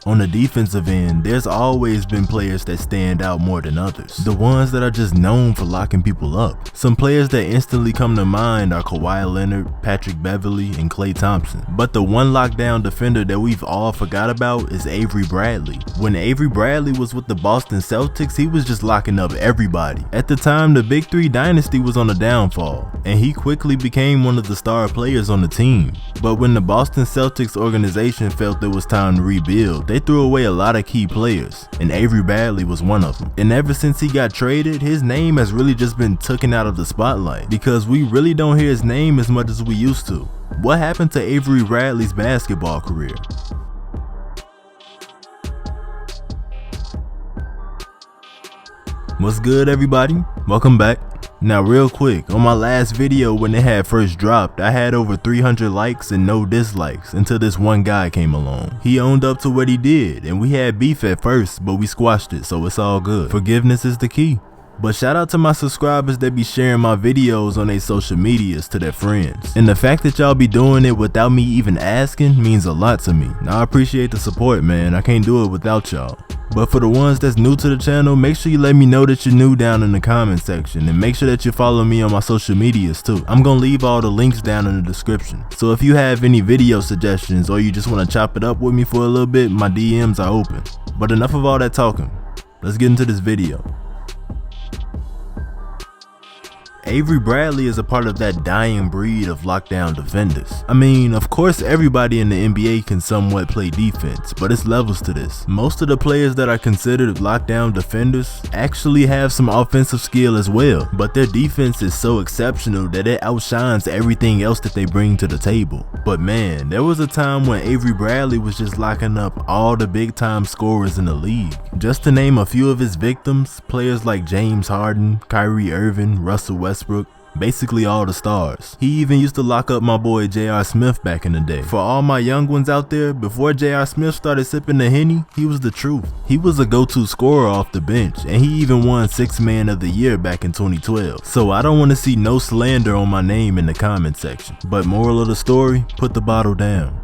On the defensive end, there's always been players that stand out more than others. The ones that are just known for locking people up. Some players that instantly come to mind are Kawhi Leonard, Patrick Beverley, and Klay Thompson. But the one lockdown defender that we've all forgot about is Avery Bradley. When Avery Bradley was with the Boston Celtics, he was just locking up everybody. At the time, the Big Three dynasty was on the downfall, and he quickly became one of the star players on the team. But when the Boston Celtics organization felt it was time to rebuild, they threw away a lot of key players, and Avery Bradley was one of them. And ever since he got traded, his name has really just been taken out of the spotlight, because we really don't hear his name as much as we used to. What happened to Avery Bradley's basketball career? What's good, everybody? Welcome back. Now real quick, on my last video when it had first dropped, I had over 300 likes and no dislikes until this one guy came along. He owned up to what he did, and we had beef at first, but we squashed it, so it's all good. Forgiveness is the key. But shout out to my subscribers that be sharing my videos on their social medias to their friends. And the fact that y'all be doing it without me even asking means a lot to me. Now I appreciate the support, man. I can't do it without y'all. But for the ones that's new to the channel, make sure you let me know that you're new down in the comment section, and make sure that you follow me on my social medias too. I'm gonna leave all the links down in the description. So if you have any video suggestions or you just want to chop it up with me for a little bit, my DMs are open. But enough of all that talking. Let's get into this video. Avery Bradley is a part of that dying breed of lockdown defenders. I mean, of course everybody in the NBA can somewhat play defense, but it's levels to this. Most of the players that are considered lockdown defenders actually have some offensive skill as well, but their defense is so exceptional that it outshines everything else that they bring to the table. But man, there was a time when Avery Bradley was just locking up all the big time scorers in the league. Just to name a few of his victims, players like James Harden, Kyrie Irving, Russell Westbrook, basically all the stars. He even used to lock up my boy J.R. Smith back in the day. For all my young ones out there, before J.R. Smith started sipping the Henny, he was the truth. He was a go-to scorer off the bench, and he even won 6th Man of the Year back in 2012. So I don't want to see no slander on my name in the comment section. But moral of the story, put the bottle down.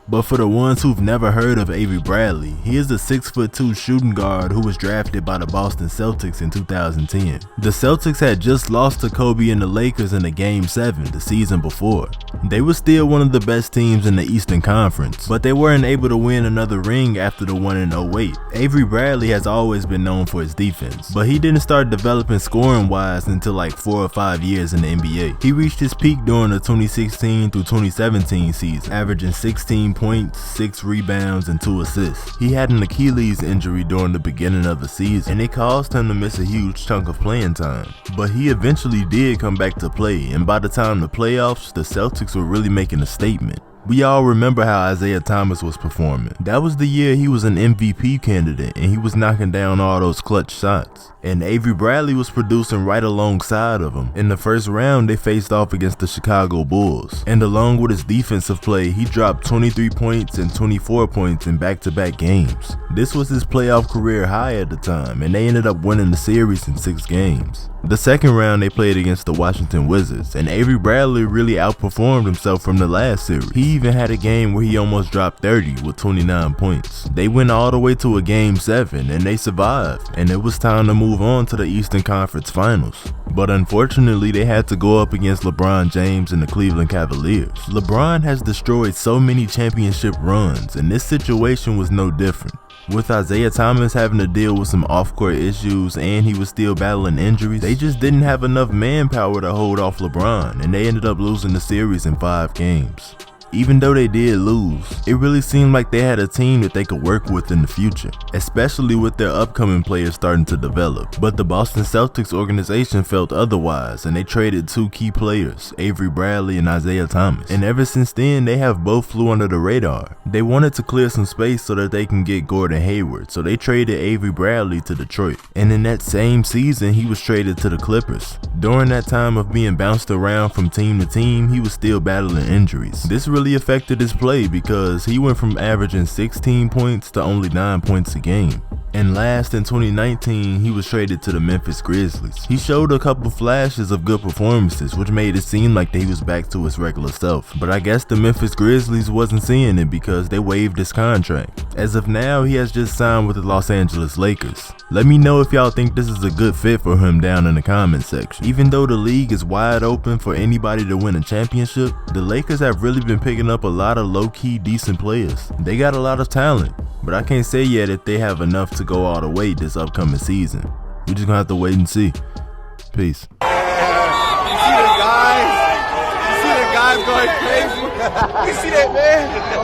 But for the ones who've never heard of Avery Bradley, he is a 6'2" shooting guard who was drafted by the Boston Celtics in 2010. The Celtics had just lost to Kobe and the Lakers in the Game 7 the season before. They were still one of the best teams in the Eastern Conference, but they weren't able to win another ring after the one in 08. Avery Bradley has always been known for his defense, but he didn't start developing scoring wise until like 4 or 5 years in the NBA. He reached his peak during the 2016 through 2017 season, averaging 16 points, 6 rebounds, and 2 assists. He had an Achilles injury during the beginning of the season, and it caused him to miss a huge chunk of playing time. But he eventually did come back to play, and by the time the playoffs, the Celtics were really making a statement. We all remember how Isaiah Thomas was performing. That was the year he was an MVP candidate, and he was knocking down all those clutch shots. And Avery Bradley was producing right alongside of him. In the first round, they faced off against the Chicago Bulls. And along with his defensive play, he dropped 23 points and 24 points in back-to-back games. This was his playoff career high at the time, and they ended up winning the series in 6 games. The second round, they played against the Washington Wizards, and Avery Bradley really outperformed himself from the last series. He even had a game where he almost dropped 30 with 29 points. They went all the way to a Game 7, and they survived, and it was time to move on to the Eastern Conference Finals. But unfortunately, they had to go up against LeBron James and the Cleveland Cavaliers. LeBron has destroyed so many championship runs, and this situation was no different. With Isaiah Thomas having to deal with some off-court issues and he was still battling injuries, they just didn't have enough manpower to hold off LeBron, and they ended up losing the series in 5 games. Even though they did lose, it really seemed like they had a team that they could work with in the future, especially with their upcoming players starting to develop. But the Boston Celtics organization felt otherwise, and they traded 2 key players, Avery Bradley and Isaiah Thomas. And ever since then, they have both flew under the radar. They wanted to clear some space so that they can get Gordon Hayward, so they traded Avery Bradley to Detroit. And in that same season, he was traded to the Clippers. During that time of being bounced around from team to team, he was still battling injuries. This really affected his play because he went from averaging 16 points to only 9 points a game. And last, in 2019, he was traded to the Memphis Grizzlies. He showed a couple flashes of good performances, which made it seem like that he was back to his regular self. But I guess the Memphis Grizzlies wasn't seeing it because they waived his contract. As of now, he has just signed with the Los Angeles Lakers. Let me know if y'all think this is a good fit for him down in the comment section. Even though the league is wide open for anybody to win a championship, the Lakers have really been picking up a lot of low-key decent players. They got a lot of talent, but I can't say yet if they have enough to go all the way this upcoming season. We just gonna have to wait and see. Peace. You see the guys? You see the guys going crazy? You see that, man?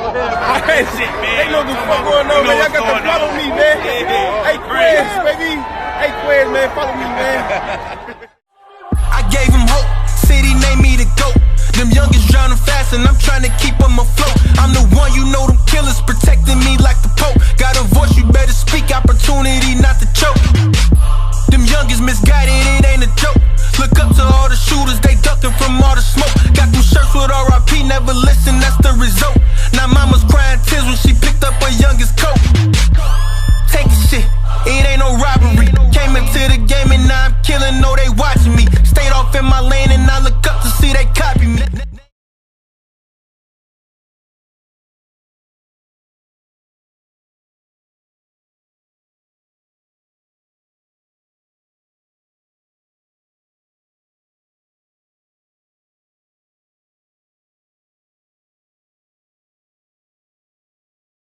That shit, man. They know what's going on, man. Y'all got to follow me, man. Hey, Quiz, baby. Hey, Quiz, man. Follow me, man. I gave him hope. City named me the GOAT. Them youngest drowning fast and I'm trying to keep them afloat. I'm the one, you know them killers.